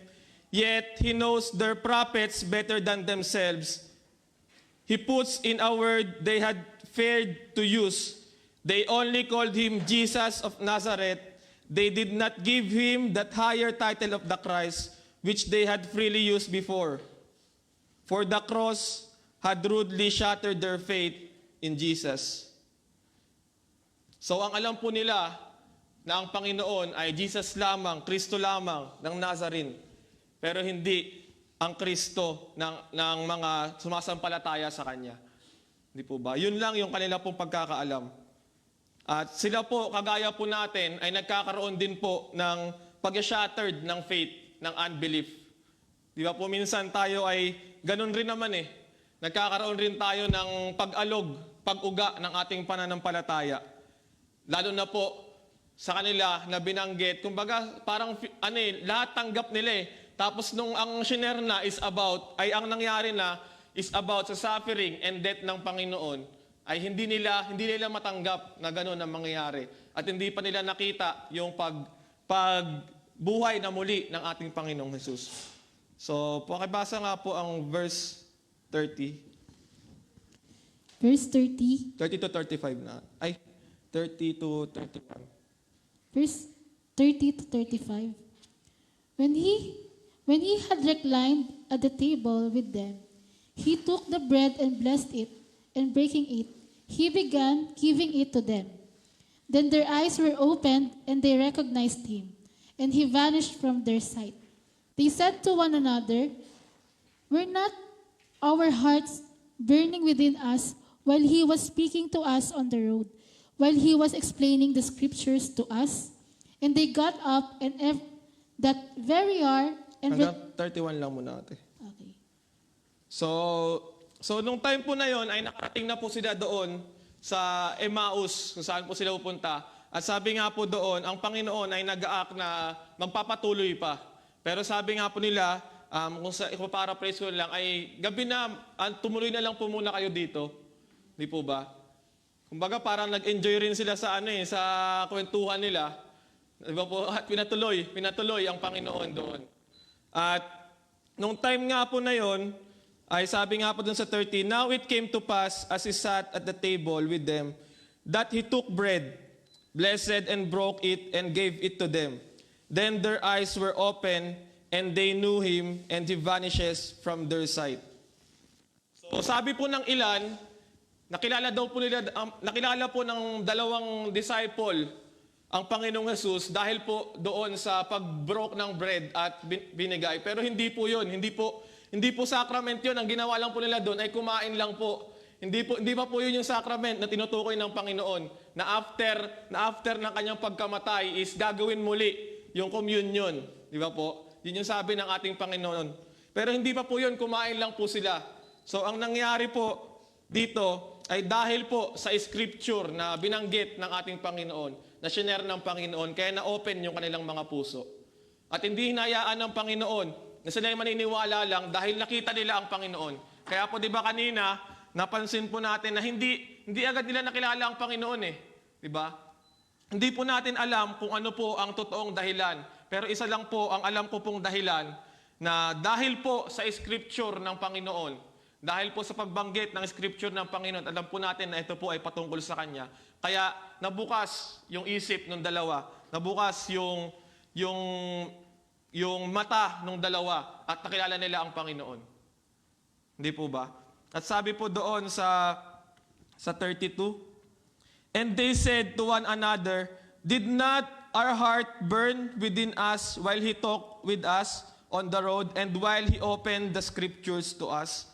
yet He knows their prophets better than themselves. He puts in a word they had feared to use. They only called Him Jesus of Nazareth. They did not give Him that higher title of the Christ, which they had freely used before. For the cross had rudely shattered their faith in Jesus. So ang alam po nila na ang Panginoon ay Jesus lamang, Kristo lamang ng Nazarene. Pero hindi ang Kristo ng mga sumasampalataya sa Kanya. Hindi po ba? Yun lang yung kanila pong pagkakaalam. At sila po, kagaya po natin, ay nagkakaroon din po ng pag-shattered ng faith, ng unbelief. Di ba po minsan tayo ay ganun rin naman eh. Nagkakaroon rin tayo ng pag-alog, pag-uga ng ating pananampalataya. Lalo na po sa kanila na binanggit, kumbaga parang lahat tanggap nila eh. Tapos nung ang shiner na ay ang nangyari na is about sa suffering and death ng Panginoon, ay hindi nila matanggap na gano'n ang mangyayari. At hindi pa nila nakita yung buhay na muli ng ating Panginoong Jesus. So, pakibasa nga po ang verse 30. Verse 30. 30 to 35 na. 30 to 31. Verse 30 to 35. When he had reclined at the table with them, He took the bread and blessed it, and breaking it, He began giving it to them. Then their eyes were opened, and they recognized Him, and He vanished from their sight. They said to one another, "Were not our hearts burning within us while He was speaking to us on the road, while He was explaining the scriptures to us?" And they got up, and that very hour, and Hanggang 31 lang muna ate. okay. So nung time po na yon ay nakarating na po sila doon sa Emmaus, kung saan po sila pupunta. At sabi nga po doon, ang Panginoon ay nag-aak na magpapatuloy pa. Pero sabi nga po nila, kung paraphrase ko lang, ay gabi na, tumuloy na lang po muna kayo dito. Di po ba? Kumbaga parang nag-enjoy rin sila sa sa kwentuhan nila. Di ba po? At pinatuloy ang Panginoon doon. At nung time nga po na yon, ay sabi nga po dun sa 30, "Now it came to pass as he sat at the table with them, that he took bread, blessed and broke it and gave it to them. Then their eyes were open and they knew him and he vanishes from their sight." So sabi po ng ilan, nakilala po ng dalawang disciple ang Panginoong Jesus dahil po doon sa pag-broke ng bread at binigay. Pero hindi po yun. Hindi po sacrament yun. Ang ginawa lang po nila doon ay kumain lang po. Hindi pa po yun yung sacrament na tinutukoy ng Panginoon. Na after ng kanyang pagkamatay is gagawin muli yung communion. Di ba po? Yun yung sabi ng ating Panginoon. Pero hindi pa po yun. Kumain lang po sila. So ang nangyari po dito ay dahil po sa scripture na binanggit ng ating Panginoon, na shinare ng Panginoon, kaya na-open yung kanilang mga puso. At hindi hinayaan ng Panginoon na sila ay maniniwala lang dahil nakita nila ang Panginoon. Kaya po di ba kanina, napansin po natin na hindi agad nila nakilala ang Panginoon eh. Di ba? Hindi po natin alam kung ano po ang totoong dahilan. Pero isa lang po ang alam ko pong dahilan na dahil po sa scripture ng Panginoon, dahil po sa pagbanggit ng scripture ng Panginoon, alam po natin na ito po ay patungkol sa Kanya. Kaya nabukas yung isip ng dalawa, nabukas yung mata ng dalawa at nakilala nila ang Panginoon. Hindi po ba? At sabi po doon sa 32, "And they said to one another, Did not our heart burn within us while he talked with us on the road and while he opened the scriptures to us?"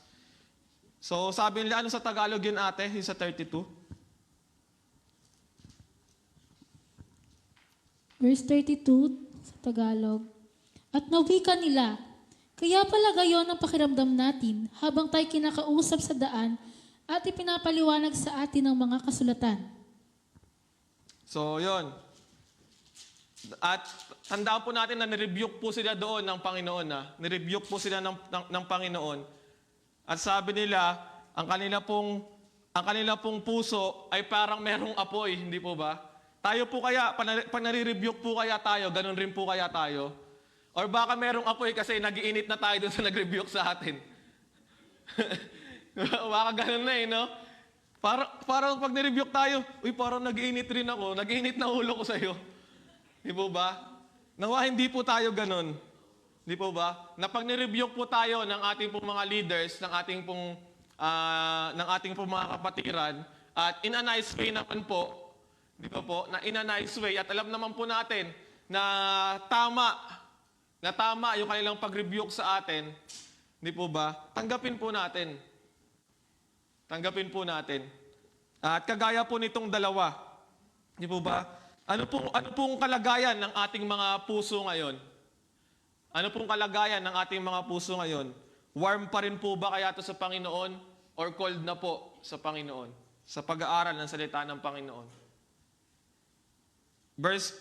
So sabi nila, ano sa Tagalog yun ate? Yung sa 32? Verse 32 sa Tagalog. "At nawika nila, kaya pala gayon ang pakiramdam natin habang tayo kinakausap sa daan at ipinapaliwanag sa atin ang mga kasulatan." So yun. At tandaan po natin na nirebuke po sila doon ng Panginoon. Nirebuke po sila ng Panginoon. At sabi nila, ang kanila pong puso ay parang merong apoy, hindi po ba? Tayo po kaya, pag nare-rebuke po kaya tayo, ganun rin po kaya tayo? Or baka merong apoy kasi nag-iinit na tayo dun sa nag-rebuke sa atin. Baka ganun na no? Parang pag nirebuke tayo, parang nag-iinit rin ako, nag-iinit na ulo ko sa'yo. Di po ba? Nawa hindi po tayo ganun. Di po ba? Na pag nirebuke po tayo ng ating pong mga leaders, ng ating pong mga kapatiran, at in a nice way naman po, di ba po, na in a nice way, at alam naman po natin na tama yung kanilang pag-rebuke sa atin, di po ba? Tanggapin po natin. Tanggapin po natin. At kagaya po nitong dalawa, di po ba? Ano pong kalagayan ng ating mga puso ngayon? Ano pong kalagayan ng ating mga puso ngayon? Warm pa rin po ba kaya ito sa Panginoon? Or cold na po sa Panginoon? Sa pag-aaral ng salita ng Panginoon? Verse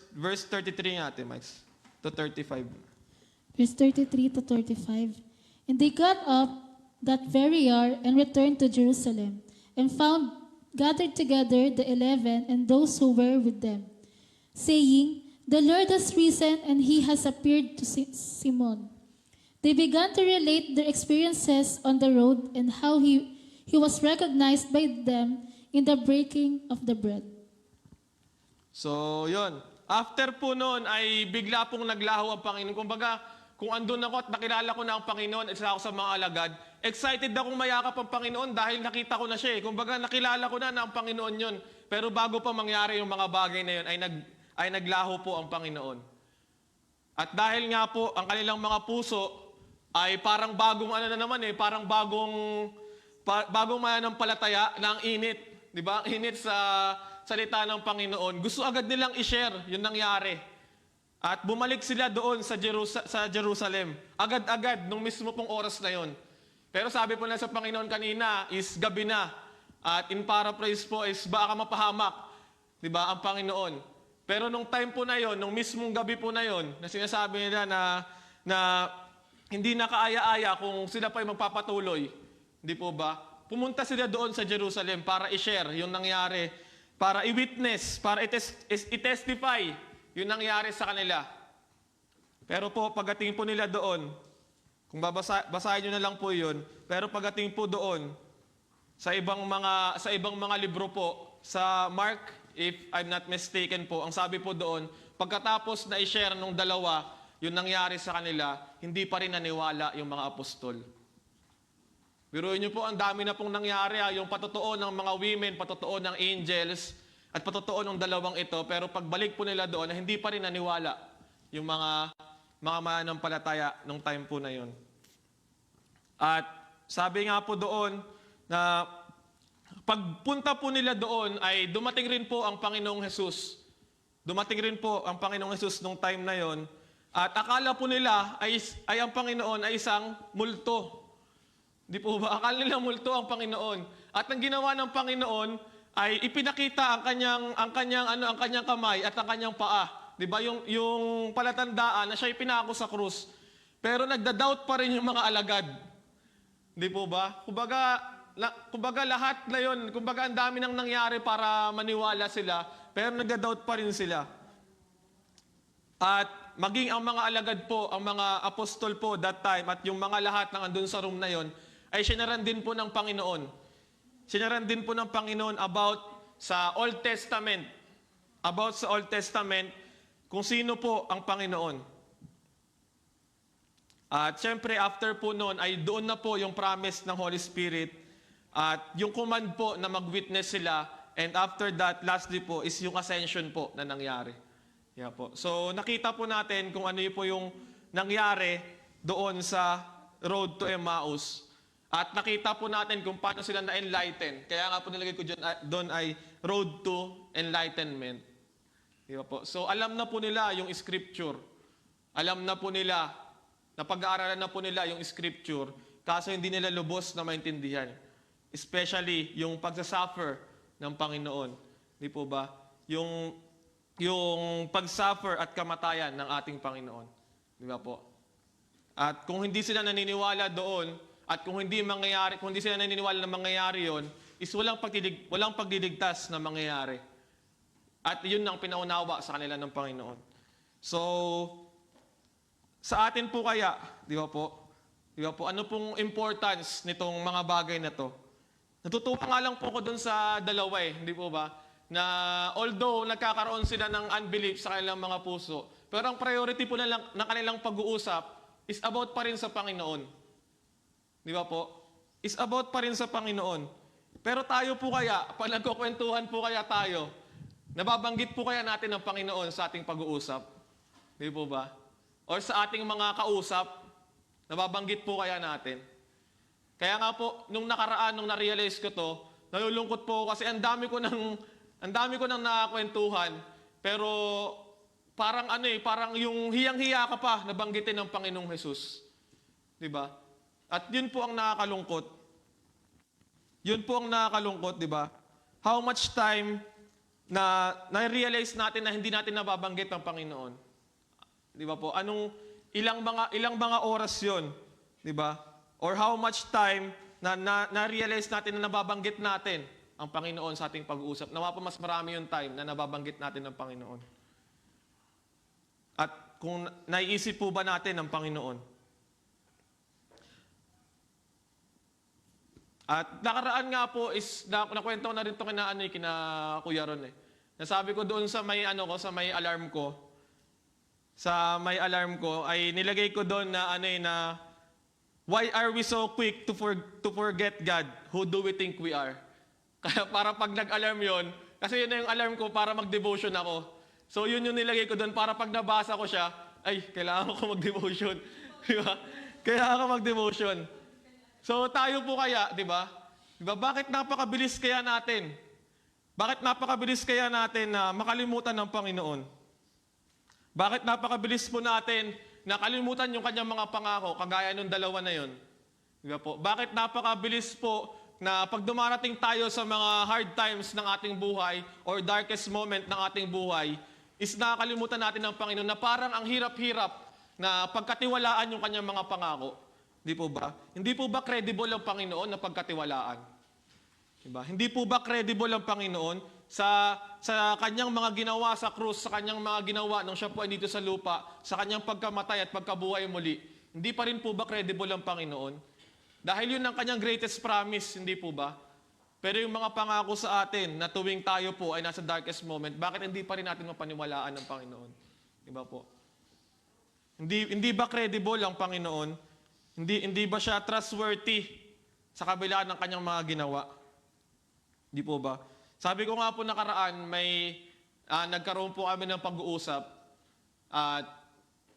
33 natin, Max. To 35. Verse 33 to 35. "And they got up that very hour and returned to Jerusalem, and found gathered together the 11 and those who were with them, saying, The Lord has risen and he has appeared to Simon. They began to relate their experiences on the road and how he was recognized by them in the breaking of the bread." So, yun. After po noon ay bigla pong naglaho ang Panginoon. Kumbaga, kung andun ako at nakilala ko na ang Panginoon, isa ako sa mga alagad, excited akong mayakap ang Panginoon dahil nakita ko na siya. Kumbaga, nakilala ko na ang Panginoon yun. Pero bago pa mangyari yung mga bagay na yun, ay naglaho po ang Panginoon. At dahil nga po, ang kanilang mga puso ay parang bagong parang bagong mananampalataya na ang init. Di ba? Ang init sa salita ng Panginoon. Gusto agad nilang i-share yung nangyari. At bumalik sila doon sa Jerusalem. Agad-agad, nung mismo pong oras na yon. Pero sabi po na sa Panginoon kanina is gabi na. At in paraphrase po is baka mapahamak, di ba, ang Panginoon. Pero nung time po na yon, nung mismong gabi po na yon, na sinasabi nila na hindi nakaaya-aya kung sila pa yung magpapatuloy, di po ba? Pumunta sila doon sa Jerusalem para i-share yung nangyari, para i-witness, para i-testify yung nangyari sa kanila. Pero po, pagdating po nila doon, kung basahin nyo na lang po yun, pero pagdating po doon, sa ibang mga libro po, sa Mark, if I'm not mistaken po, ang sabi po doon, pagkatapos na i-share nung dalawa, yung nangyari sa kanila, hindi pa rin naniwala yung mga apostol. Biruin nyo po, ang dami na pong nangyari, yung patotoo ng mga women, patotoo ng angels, at patotoo ng dalawang ito, pero pagbalik po nila doon, hindi pa rin naniwala yung mga mananampalataya nung time po na yun. At sabi nga po doon na pagpunta po nila doon ay dumating rin po ang Panginoong Hesus. Dumating rin po ang Panginoong Hesus nung time na yon. At akala po nila ay ang Panginoon ay isang multo. Di po ba? Akala nila multo ang Panginoon. At ang ginawa ng Panginoon ay ipinakita ang kanyang kamay at ang kanyang paa. Di ba? Yung palatandaan na siya ipinako sa krus. Pero nagda-doubt pa rin yung mga alagad. Di po ba? Kumbaga lahat na yun, kumbaga ang dami nang nangyari para maniwala sila, pero nagda-doubt pa rin sila. At maging ang mga alagad po, ang mga apostol po that time, at yung mga lahat ng andun sa room na yon, ay sinaran din po ng Panginoon. Sinaran din po ng Panginoon about sa Old Testament. About sa Old Testament, kung sino po ang Panginoon. At syempre, after po noon, ay doon na po yung promise ng Holy Spirit at yung command po na mag-witness sila. And after that, lastly po, is yung ascension po na nangyari. Yeah po. So, nakita po natin kung ano po yung nangyari doon sa road to Emmaus. At nakita po natin kung paano sila na-enlighten. Kaya nga po nilagay ko doon ay road to enlightenment. Yeah po. So, alam na po nila yung scripture. Alam na po nila, napag-aaralan na po nila yung scripture, kaso hindi nila lubos na maintindihan. Especially yung pagsasuffer ng Panginoon. Di po ba? Yung pagsuffer at kamatayan ng ating Panginoon. Di ba po? At kung hindi sila naniniwala doon, at kung hindi sila naniniwala na mangyayari yon, is walang pagdiligtas na mangyayari. At yun ang pinaunawa sa kanila ng Panginoon. So, sa atin po kaya, di ba po? Di ba po? Ano pong importance nitong mga bagay na to? Natutuwa nga lang po ko dun sa dalawa di po ba? Na although nagkakaroon sila ng unbelief sa kanilang mga puso, pero ang priority po na kanilang pag-uusap is about pa rin sa Panginoon. Di ba po? Is about pa rin sa Panginoon. Pero tayo po kaya, pag nagkukwentuhan po kaya tayo, nababanggit po kaya natin ang Panginoon sa ating pag-uusap? Di po ba? Or sa ating mga kausap, nababanggit po kaya natin. Kaya nga po, nung nakaraan, nung na-realize ko to, nalulungkot po kasi ang dami ko nang nakakwentuhan, pero parang parang yung hiyang-hiya ka pa nabanggitin ng Panginoong Hesus. Diba? At yun po ang nakakalungkot. Yun po ang nakakalungkot, diba? How much time na na-realize natin na hindi natin nababanggit ang Panginoon? Di ba po? Ilang mga oras 'yon, di ba? Or how much time na-realize natin na nababanggit natin ang Panginoon sa ating pag-uusap? Nawa pa mas marami yung time na nababanggit natin ang Panginoon. At kung naiisip po ba natin ang Panginoon? At nakaraan nga po is nakwento ko na rin 'to kina Kuya Ron Nasabi ko doon sa may alarm ko. Sa may alarm ko ay nilagay ko doon na why are we so quick to forget God? Who do we think we are? Kaya para pag nag-alarm yon, kasi yun na yung alarm ko para mag-devotion ako. So yun yung nilagay ko doon para pag nabasa ko siya, ay, kailangan ko mag-devotion. Di ba? Kailangan ko mag-devotion. So tayo po kaya, di ba? Di ba? Bakit napakabilis kaya natin? Bakit napakabilis kaya natin na makalimutan ng Panginoon? Bakit napakabilis po natin nakalimutan yung kanyang mga pangako, kagaya nung dalawa na yon? Di ba po? Bakit napakabilis po na pag dumarating tayo sa mga hard times ng ating buhay or darkest moment ng ating buhay, is nakakalimutan natin ng Panginoon na parang ang hirap-hirap na pagkatiwalaan yung kanyang mga pangako. Di po ba? Hindi po ba credible ang Panginoon na pagkatiwalaan? Diba? Hindi po ba credible ang Panginoon sa kanyang mga ginawa sa krus, sa kanyang mga ginawa nung siya po ay dito sa lupa, sa kanyang pagkamatay at pagkabuhay muli? Hindi pa rin po ba credible ang Panginoon? Dahil yun ang kanyang greatest promise, hindi po ba? Pero yung mga pangako sa atin na tuwing tayo po ay nasa darkest moment, bakit hindi pa rin natin mapaniwalaan ng Panginoon? Diba po? Hindi ba credible ang Panginoon? Hindi ba siya trustworthy sa kabila ng kanyang mga ginawa? Di po ba? Sabi ko nga po nakaraan, nagkaroon po kami ng pag-uusap at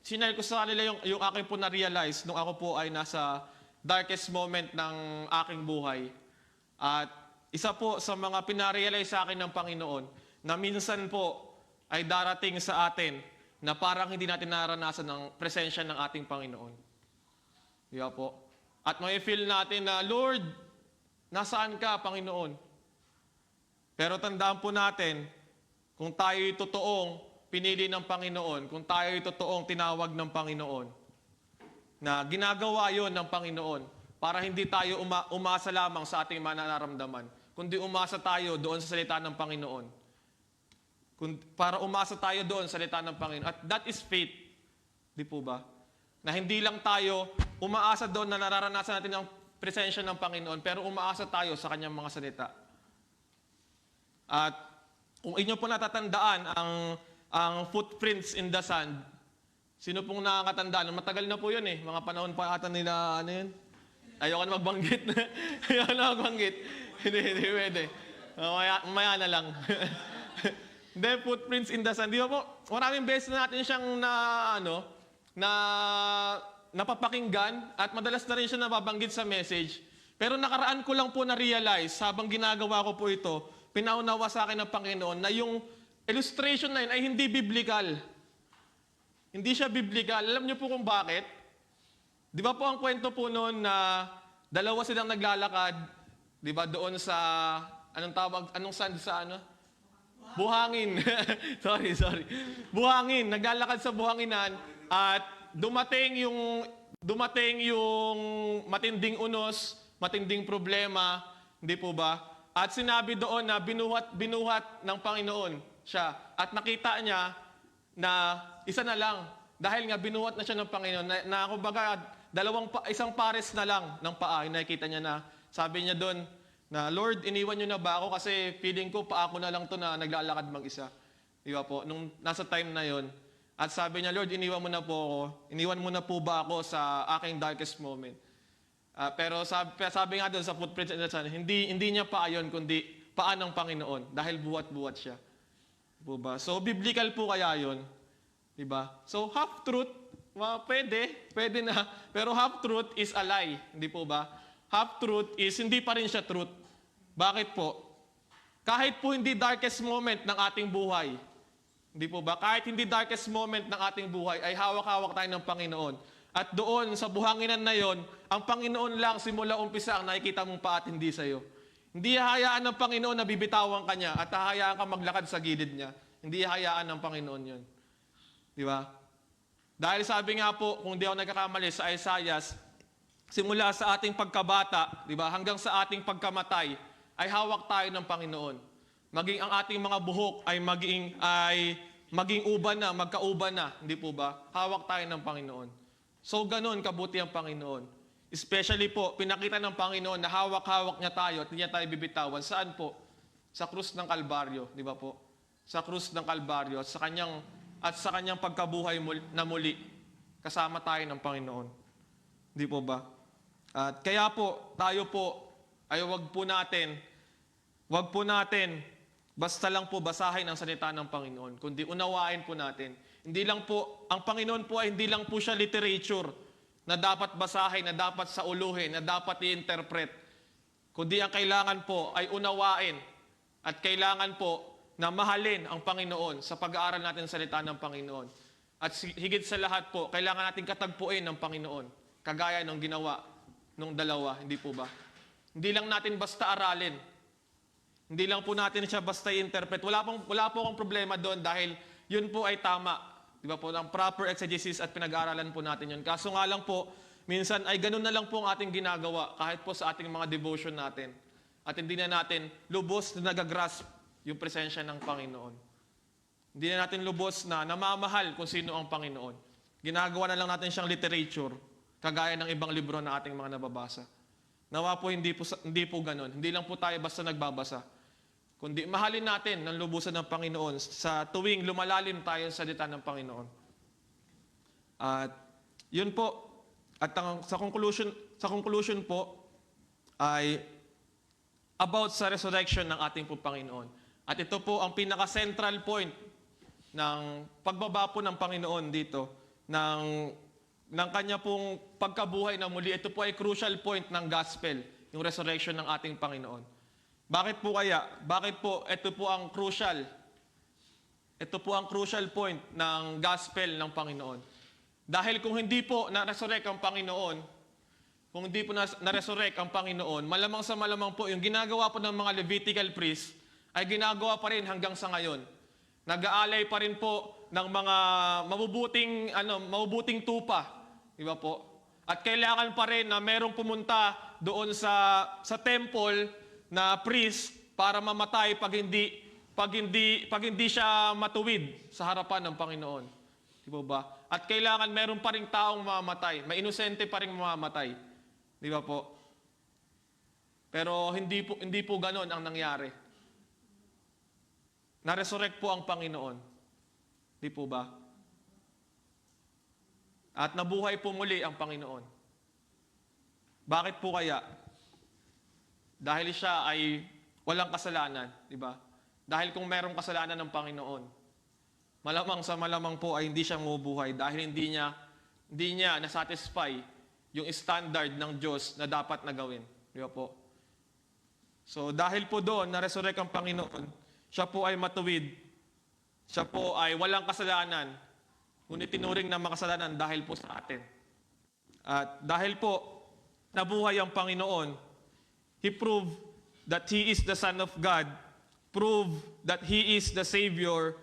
sinare ko sa kanila yung aking po na-realize nung ako po ay nasa darkest moment ng aking buhay. At isa po sa mga pinarealize sa akin ng Panginoon na minsan po ay darating sa atin na parang hindi natin naranasan ng presensya ng ating Panginoon. Di ba po? At may feel natin na, Lord, nasaan ka, Panginoon? Pero tandaan po natin, kung tayo'y totoong pinili ng Panginoon, kung tayo'y totoong tinawag ng Panginoon, na ginagawa yon ng Panginoon para hindi tayo umasa lamang sa ating mananaramdaman, kundi umasa tayo doon sa salita ng Panginoon. Para umasa tayo doon sa salita ng Panginoon. At that is faith. Di po ba? Na hindi lang tayo umaasa doon na nararanasan natin ang presensya ng Panginoon, pero umaasa tayo sa kanyang mga salita. At kung inyo po natatandaan ang footprints in the sand, sino pong nakakatandaan? Matagal na po yun eh. Mga panahon pa ata nila, ano yun? Ayoko na magbanggit. Ayoko na magbanggit. Hindi pwede. Mamaya na lang. Hindi, footprints in the sand. Di ba po, maraming beses na natin siyang napapakinggan at madalas na rin siya nababanggit sa message. Pero nakaraan ko lang po na-realize habang ginagawa ko po ito, pinaunawa sa akin ng Panginoon na yung illustration na yun ay hindi biblical. Hindi siya biblical. Alam niyo po kung bakit? Di ba po ang kwento po noon na dalawa silang naglalakad, di ba, doon sa, anong sand sa ano? Buhangin. sorry. Buhangin. Naglalakad sa buhanginan at dumating yung matinding unos, matinding problema, hindi po ba? At sinabi doon na binuhat ng Panginoon siya. At nakita niya na isa na lang. Dahil nga binuhat na siya ng Panginoon. Na kumbaga, isang pares na lang ng paa. Nakikita niya na, sabi niya doon, na Lord, iniwan niyo na ba ako? Kasi feeling ko pa ako na lang to na naglalakad mag-isa. Di ba po? Nung nasa time na yon. At sabi niya, Lord, iniwan mo na po ako. Iniwan mo na po ba ako sa aking darkest moment? Pero sabi nga doon sa footprints in the sand, hindi niya paa yun, kundi paa ng Panginoon. Dahil buhat-buhat siya. Di ba? So, biblical po kaya yun. Di ba? So, half-truth, pwede na. Pero half-truth is a lie. Hindi po ba? Half-truth is hindi pa rin siya truth. Bakit po? Kahit po hindi darkest moment ng ating buhay, hindi po ba? Kahit hindi darkest moment ng ating buhay, ay hawak-hawak tayo ng Panginoon. At doon, sa buhanginan na yon, ang Panginoon lang simula umpisa ang nakikita mong pa at hindi sa'yo. Hindi hahayaan ng Panginoon na bibitawan ka niya at hahayaan ka maglakad sa gilid niya. Hindi hahayaan ng Panginoon yon. Di ba? Dahil sabi nga po, kung di ako nagkakamali sa Isaiah, simula sa ating pagkabata, di ba, hanggang sa ating pagkamatay, ay hawak tayo ng Panginoon. Maging ang ating mga buhok ay maging uban na, magkauban na, hindi po ba? Hawak tayo ng Panginoon. So, ganun kabuti ang Panginoon. Especially po, pinakita ng Panginoon na hawak-hawak niya tayo at hindi niya tayo bibitawan. Saan po? Sa krus ng Kalbaryo, di ba po? Sa krus ng Kalbaryo at sa kanyang pagkabuhay na muli, kasama tayo ng Panginoon. Di po ba? At kaya po, tayo po, ay wag po natin, basta lang po basahin ang salita ng Panginoon, kundi unawain po natin. Hindi lang po, ang Panginoon po ay hindi lang po siya literature na dapat basahin, na dapat sauluhin, na dapat i-interpret. Kundi ang kailangan po ay unawain at kailangan po na mahalin ang Panginoon sa pag-aaral natin sa salita ng Panginoon. At higit sa lahat po, kailangan natin katagpuin ng Panginoon, kagaya ng ginawa nung dalawa, hindi po ba? Hindi lang natin basta aralin. Hindi lang po natin siya basta i-interpret. Wala po akong problema doon dahil yun po ay tama. Di ba po, ang proper exegesis at pinag-aaralan po natin yun. Kaso nga lang po, minsan ay ganun na lang po ang ating ginagawa kahit po sa ating mga devotion natin. At hindi na natin lubos na nagagrasp yung presensya ng Panginoon. Hindi na natin lubos na namamahal kung sino ang Panginoon. Ginagawa na lang natin siyang literature, kagaya ng ibang libro na ating mga nababasa. Nawa po hindi po ganun. Hindi lang po tayo basta nagbabasa. Kundi mahalin natin ng lubusan ng Panginoon sa tuwing lumalalim tayo sa salita ng Panginoon. At yun po. At sa conclusion po ay about sa resurrection ng ating po Panginoon. At ito po ang pinaka-central point ng pagbaba po ng Panginoon dito, ng kanya pong pagkabuhay na muli. Ito po ay crucial point ng gospel, yung resurrection ng ating Panginoon. Bakit po kaya? Bakit po ito po ang crucial? Ito po ang crucial point ng gospel ng Panginoon. Dahil kung hindi po na-resurrect ang Panginoon, kung hindi po na-resurrect ang Panginoon, malamang sa malamang po, yung ginagawa po ng mga Levitical priests ay ginagawa pa rin hanggang sa ngayon. Nag-aalay pa rin po ng mga mabubuting tupa. Di ba po? At kailangan pa rin na merong pumunta doon sa temple na priest para mamatay pag hindi siya matuwid sa harapan ng Panginoon. Di ba? At kailangan meron pa ring taong mamamatay. May inosente pa ring mamamatay. Di ba po? Pero hindi po ganon ang nangyari. Na-resurrect po ang Panginoon. Di po ba? At nabuhay po muli ang Panginoon. Bakit po kaya? Dahil siya ay walang kasalanan, di ba? Dahil kung merong kasalanan ng Panginoon, malamang sa malamang po ay hindi siya mabubuhay dahil hindi niya nasatisfy yung standard ng Diyos na dapat na gawin. Di ba po? So dahil po doon na-resurrect ang Panginoon, siya po ay matuwid. Siya po ay walang kasalanan, ngunit tinuring na makasalanan dahil po sa atin. At dahil po nabuhay ang Panginoon, He proved that He is the Son of God, proved that He is the Savior,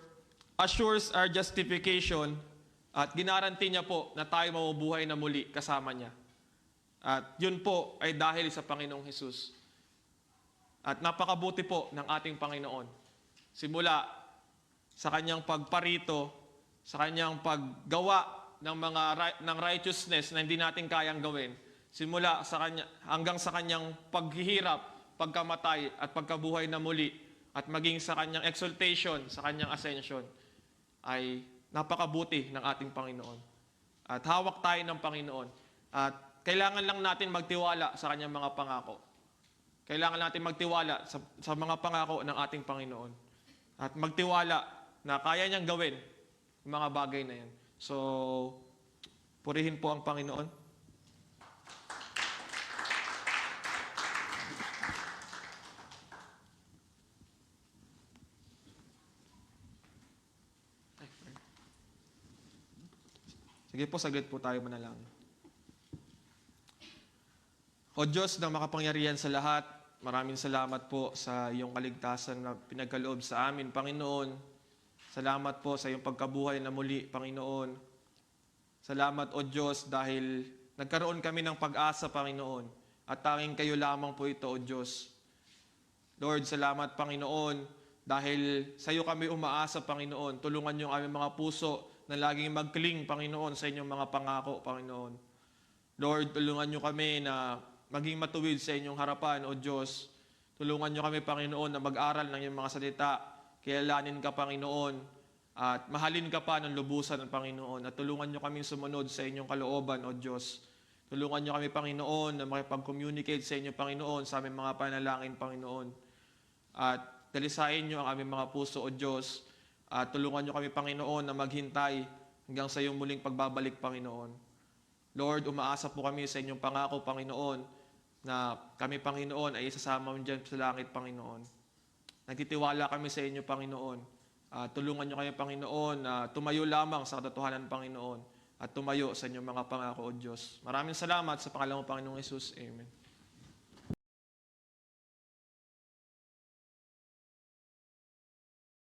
assures our justification, at ginaranti niya po na tayo mabubuhay na muli kasama niya. At yun po ay dahil sa Panginoong Hesus. At napakabuti po ng ating Panginoon. Simula sa kanyang pagparito, sa kanyang paggawa ng righteousness na hindi natin kayang gawin, simula sa kanya hanggang sa kanyang paghihirap, pagkamatay at pagkabuhay na muli, at maging sa kanyang exaltation, sa kanyang ascension, ay napakabuti ng ating Panginoon. At hawak tayo ng Panginoon. At kailangan lang natin magtiwala sa kanyang mga pangako. Kailangan natin magtiwala sa mga pangako ng ating Panginoon. At magtiwala na kaya niyang gawin yung mga bagay na yan. So, purihin po ang Panginoon. Sige po, saglit po tayo manalangin. O Diyos na makapangyarihan sa lahat, maraming salamat po sa iyong kaligtasan na pinagkaloob sa amin, Panginoon. Salamat po sa iyong pagkabuhay na muli, Panginoon. Salamat, O Diyos, dahil nagkaroon kami ng pag-asa, Panginoon. At tanging kayo lamang po ito, O Diyos. Lord, salamat, Panginoon, dahil sa iyo kami umaasa, Panginoon. Tulungan niyo ang aming mga puso na laging mag-cling, Panginoon, sa inyong mga pangako, Panginoon. Lord, tulungan niyo kami na maging matuwid sa inyong harapan, O Diyos. Tulungan niyo kami, Panginoon, na mag-aral ng iyong mga salita. Kilalanin ka, Panginoon, at mahalin ka pa ng lubusan ng Panginoon. At tulungan niyo kami sumunod sa inyong kalooban, O Diyos. Tulungan niyo kami, Panginoon, na makipag-communicate sa inyo, Panginoon, sa aming mga panalangin, Panginoon. At dalisain niyo ang aming mga puso, O Diyos. At tulungan niyo kami, Panginoon, na maghintay hanggang sa iyong muling pagbabalik, Panginoon. Lord, umaasa po kami sa inyong pangako, Panginoon, na kami, Panginoon, ay isasama mo dyan sa langit, Panginoon. Nagtitiwala kami sa inyo, Panginoon. Tulungan niyo kami, Panginoon, na tumayo lamang sa katotohanan, Panginoon. at tumayo sa inyong mga pangako, O Diyos. Maraming salamat sa pangalan mo, Panginoong Jesus. Amen.